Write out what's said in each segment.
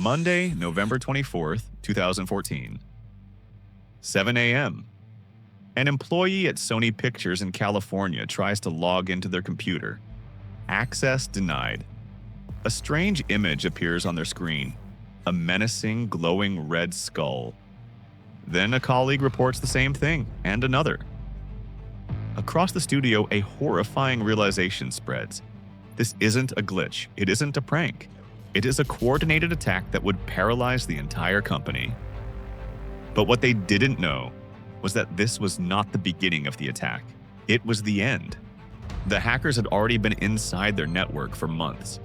Monday, November 24th, 2014. 7 a.m. An employee at Sony Pictures in California tries to log into their computer. Access denied. A strange image appears on their screen, a menacing, glowing red skull. Then a colleague reports the same thing, and another. Across the studio, a horrifying realization spreads. This isn't a glitch. It isn't a prank. It is a coordinated attack that would paralyze the entire company. But what they didn't know was that this was not the beginning of the attack. It was the end. The hackers had already been inside their network for months.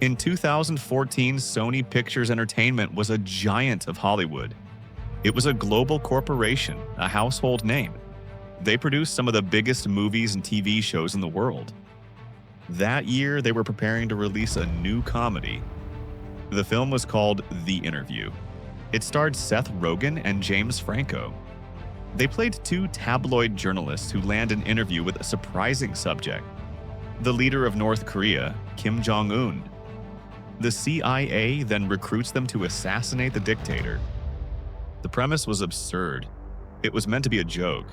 In 2014, Sony Pictures Entertainment was a giant of Hollywood. It was a global corporation, a household name. They produced some of the biggest movies and TV shows in the world. That year, they were preparing to release a new comedy. The film was called The Interview. It starred Seth Rogen and James Franco. They played two tabloid journalists who land an interview with a surprising subject, the leader of North Korea, Kim Jong-un. The CIA then recruits them to assassinate the dictator. The premise was absurd. It was meant to be a joke.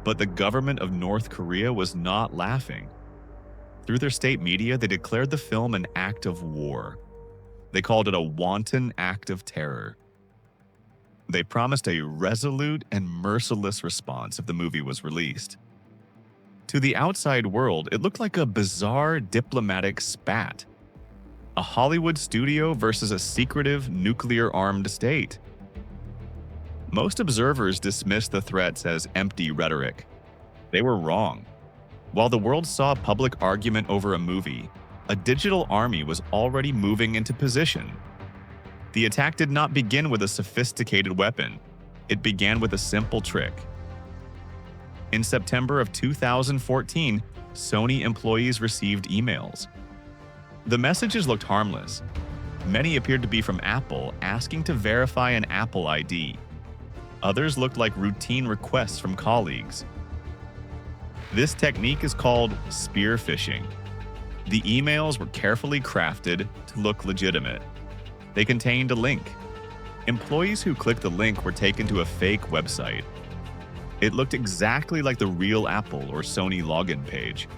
But the government of North Korea was not laughing. Through their state media, they declared the film an act of war. They called it a wanton act of terror. They promised a resolute and merciless response if the movie was released. To the outside world, it looked like a bizarre diplomatic spat. A Hollywood studio versus a secretive, nuclear-armed state. Most observers dismissed the threats as empty rhetoric. They were wrong. While the world saw public argument over a movie, a digital army was already moving into position. The attack did not begin with a sophisticated weapon. It began with a simple trick. In September of 2014, Sony employees received emails. The messages looked harmless. Many appeared to be from Apple asking to verify an Apple ID. Others looked like routine requests from colleagues. This technique is called spear phishing. The emails were carefully crafted to look legitimate. They contained a link. Employees who clicked the link were taken to a fake website. It looked exactly like the real Apple or Sony login page.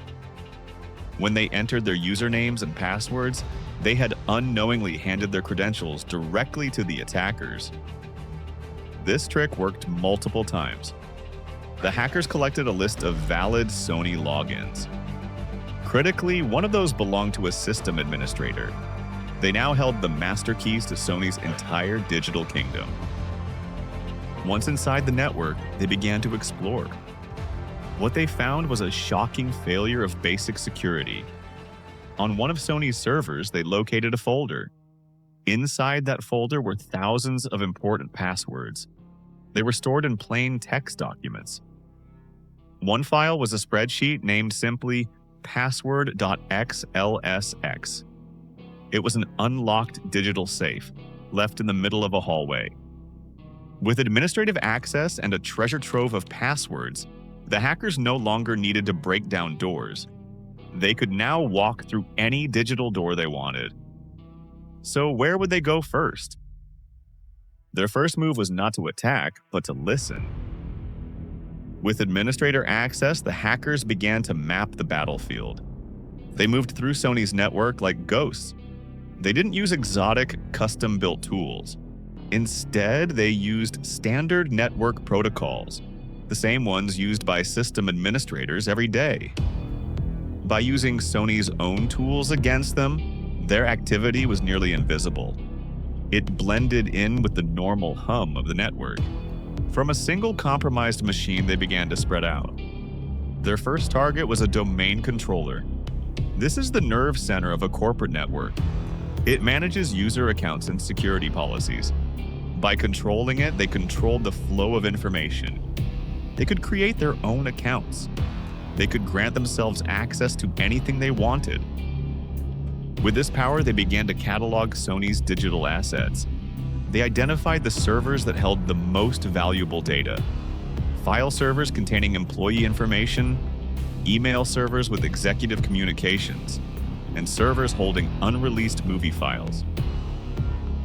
When they entered their usernames and passwords, they had unknowingly handed their credentials directly to the attackers. This trick worked multiple times. The hackers collected a list of valid Sony logins. Critically, one of those belonged to a system administrator. They now held the master keys to Sony's entire digital kingdom. Once inside the network, they began to explore. What they found was a shocking failure of basic security. On one of Sony's servers, they located a folder. Inside that folder were thousands of important passwords. They were stored in plain text documents. One file was a spreadsheet named simply password.xlsx. It was an unlocked digital safe, left in the middle of a hallway. With administrative access and a treasure trove of passwords, the hackers no longer needed to break down doors. They could now walk through any digital door they wanted. So where would they go first? Their first move was not to attack, but to listen. With administrator access, the hackers began to map the battlefield. They moved through Sony's network like ghosts. They didn't use exotic, custom-built tools. Instead, they used standard network protocols, the same ones used by system administrators every day. By using Sony's own tools against them, their activity was nearly invisible. It blended in with the normal hum of the network. From a single compromised machine, they began to spread out. Their first target was a domain controller. This is the nerve center of a corporate network. It manages user accounts and security policies. By controlling it, they controlled the flow of information. They could create their own accounts. They could grant themselves access to anything they wanted. With this power, they began to catalog Sony's digital assets. They identified the servers that held the most valuable data. File servers containing employee information, email servers with executive communications, and servers holding unreleased movie files.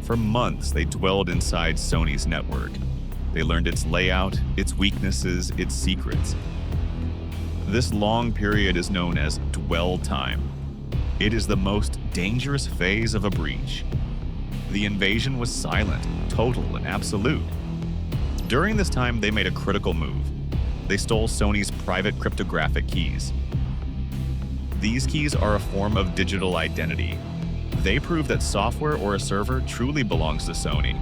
For months, they dwelled inside Sony's network. They learned its layout, its weaknesses, its secrets. This long period is known as dwell time. It is the most dangerous phase of a breach. The invasion was silent, total, and absolute. During this time, they made a critical move. They stole Sony's private cryptographic keys. These keys are a form of digital identity. They prove that software or a server truly belongs to Sony.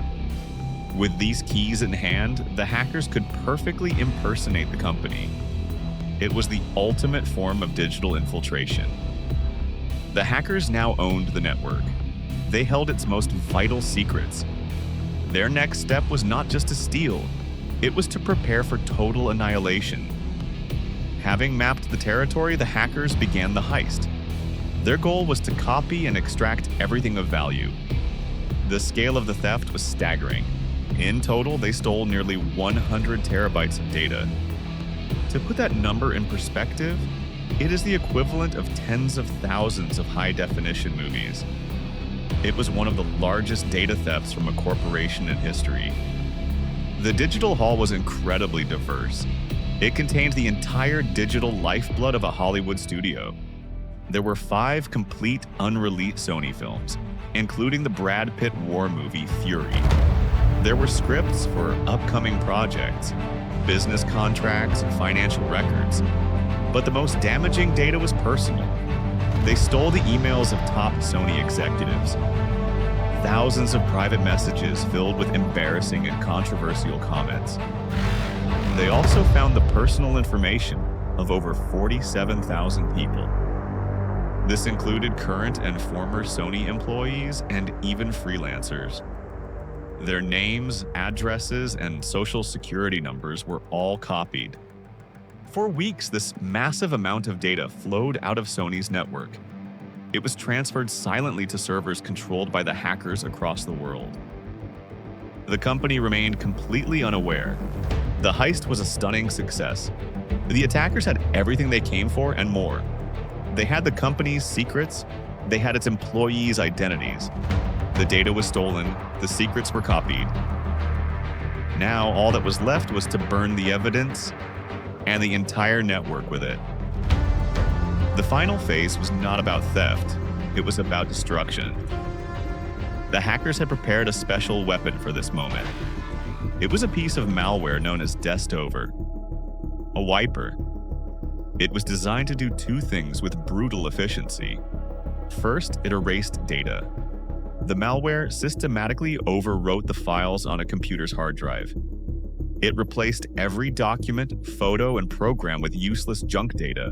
With these keys in hand, the hackers could perfectly impersonate the company. It was the ultimate form of digital infiltration. The hackers now owned the network. They held its most vital secrets. Their next step was not just to steal, it was to prepare for total annihilation. Having mapped the territory, the hackers began the heist. Their goal was to copy and extract everything of value. The scale of the theft was staggering. In total, they stole nearly 100 terabytes of data. To put that number in perspective, it is the equivalent of tens of thousands of high-definition movies. It was one of the largest data thefts from a corporation in history. The digital haul was incredibly diverse. It contained the entire digital lifeblood of a Hollywood studio. There were 5 complete unreleased Sony films, including the Brad Pitt war movie Fury. There were scripts for upcoming projects, business contracts, and financial records. But the most damaging data was personal. They stole the emails of top Sony executives. Thousands of private messages filled with embarrassing and controversial comments. They also found the personal information of over 47,000 people. This included current and former Sony employees and even freelancers. Their names, addresses, and social security numbers were all copied. For weeks, this massive amount of data flowed out of Sony's network. It was transferred silently to servers controlled by the hackers across the world. The company remained completely unaware. The heist was a stunning success. The attackers had everything they came for and more. They had the company's secrets, they had its employees' identities. The data was stolen, the secrets were copied. Now, all that was left was to burn the evidence and the entire network with it. The final phase was not about theft, it was about destruction. The hackers had prepared a special weapon for this moment. It was a piece of malware known as Destover, a wiper. It was designed to do 2 things with brutal efficiency. First, it erased data. The malware systematically overwrote the files on a computer's hard drive. It replaced every document, photo, and program with useless junk data.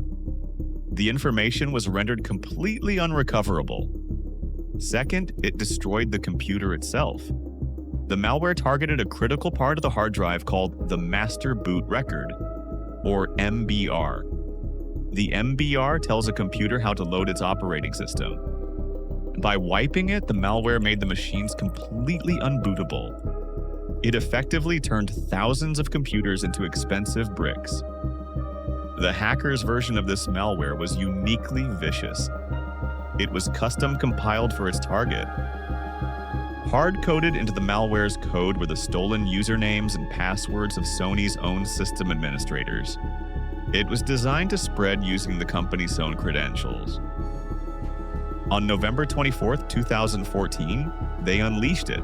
The information was rendered completely unrecoverable. Second, it destroyed the computer itself. The malware targeted a critical part of the hard drive called the Master Boot Record, or MBR. The MBR tells a computer how to load its operating system. By wiping it, the malware made the machines completely unbootable. It effectively turned thousands of computers into expensive bricks. The hacker's version of this malware was uniquely vicious. It was custom compiled for its target. Hard-coded into the malware's code were the stolen usernames and passwords of Sony's own system administrators. It was designed to spread using the company's own credentials. On November 24, 2014, they unleashed it.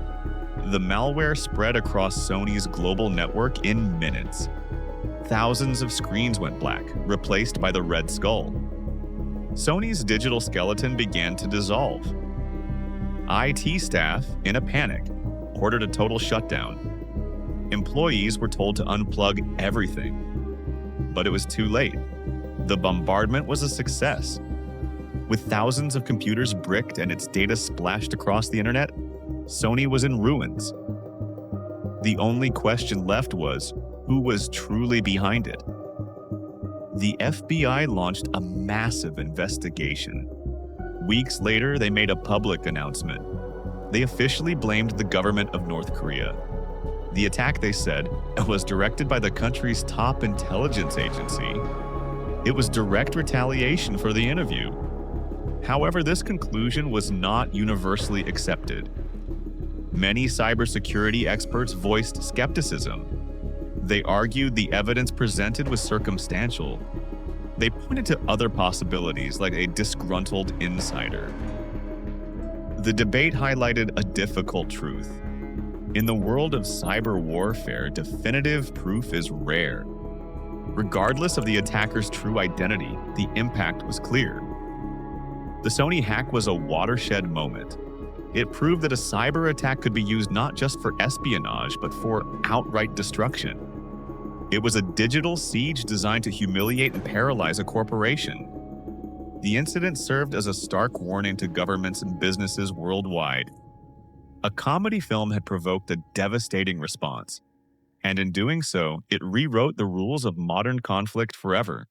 The malware spread across Sony's global network in minutes. Thousands of screens went black, replaced by the Red Skull. Sony's digital skeleton began to dissolve. IT staff, in a panic, ordered a total shutdown. Employees were told to unplug everything. But it was too late. The bombardment was a success. With thousands of computers bricked and its data splashed across the internet, Sony was in ruins. The only question left was, who was truly behind it? The FBI launched a massive investigation. Weeks later, they made a public announcement. They officially blamed the government of North Korea. The attack, they said, was directed by the country's top intelligence agency. It was direct retaliation for the interview. However, this conclusion was not universally accepted. Many cybersecurity experts voiced skepticism. They argued the evidence presented was circumstantial. They pointed to other possibilities, like a disgruntled insider. The debate highlighted a difficult truth. In the world of cyber warfare, definitive proof is rare. Regardless of the attacker's true identity, the impact was clear. The Sony hack was a watershed moment. It proved that a cyber attack could be used not just for espionage, but for outright destruction. It was a digital siege designed to humiliate and paralyze a corporation. The incident served as a stark warning to governments and businesses worldwide. A comedy film had provoked a devastating response, and in doing so, it rewrote the rules of modern conflict forever.